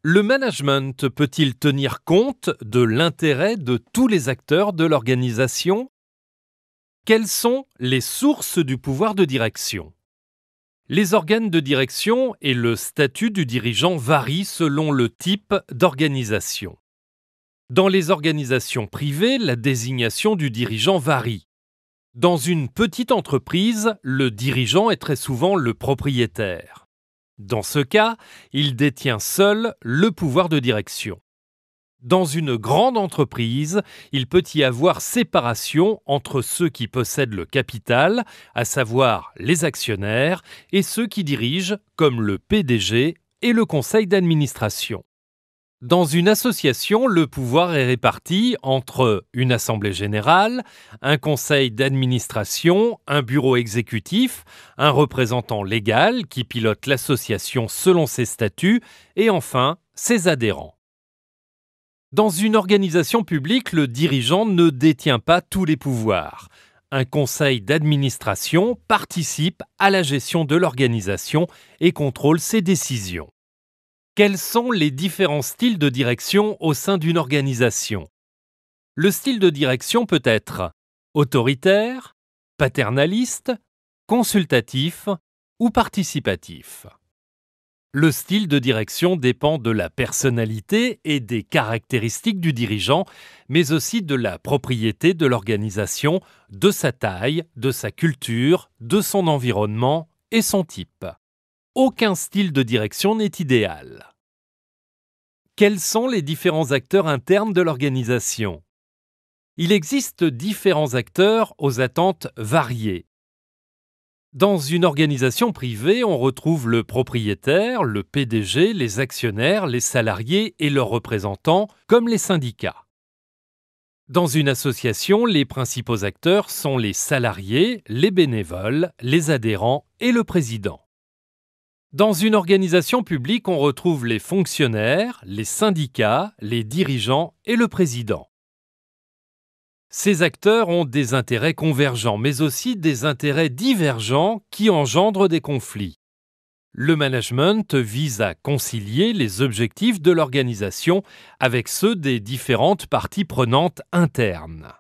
Le management peut-il tenir compte de l'intérêt de tous les acteurs de l'organisation? Quelles sont les sources du pouvoir de direction? Les organes de direction et le statut du dirigeant varient selon le type d'organisation. Dans les organisations privées, la désignation du dirigeant varie. Dans une petite entreprise, le dirigeant est très souvent le propriétaire. Dans ce cas, il détient seul le pouvoir de direction. Dans une grande entreprise, il peut y avoir séparation entre ceux qui possèdent le capital, à savoir les actionnaires, et ceux qui dirigent, comme le PDG et le conseil d'administration. Dans une association, le pouvoir est réparti entre une assemblée générale, un conseil d'administration, un bureau exécutif, un représentant légal qui pilote l'association selon ses statuts et enfin ses adhérents. Dans une organisation publique, le dirigeant ne détient pas tous les pouvoirs. Un conseil d'administration participe à la gestion de l'organisation et contrôle ses décisions. Quels sont les différents styles de direction au sein d'une organisation? Le style de direction peut être autoritaire, paternaliste, consultatif ou participatif. Le style de direction dépend de la personnalité et des caractéristiques du dirigeant, mais aussi de la propriété de l'organisation, de sa taille, de sa culture, de son environnement et son type. Aucun style de direction n'est idéal. Quels sont les différents acteurs internes de l'organisation? Il existe différents acteurs aux attentes variées. Dans une organisation privée, on retrouve le propriétaire, le PDG, les actionnaires, les salariés et leurs représentants, comme les syndicats. Dans une association, les principaux acteurs sont les salariés, les bénévoles, les adhérents et le président. Dans une organisation publique, on retrouve les fonctionnaires, les syndicats, les dirigeants et le président. Ces acteurs ont des intérêts convergents, mais aussi des intérêts divergents qui engendrent des conflits. Le management vise à concilier les objectifs de l'organisation avec ceux des différentes parties prenantes internes.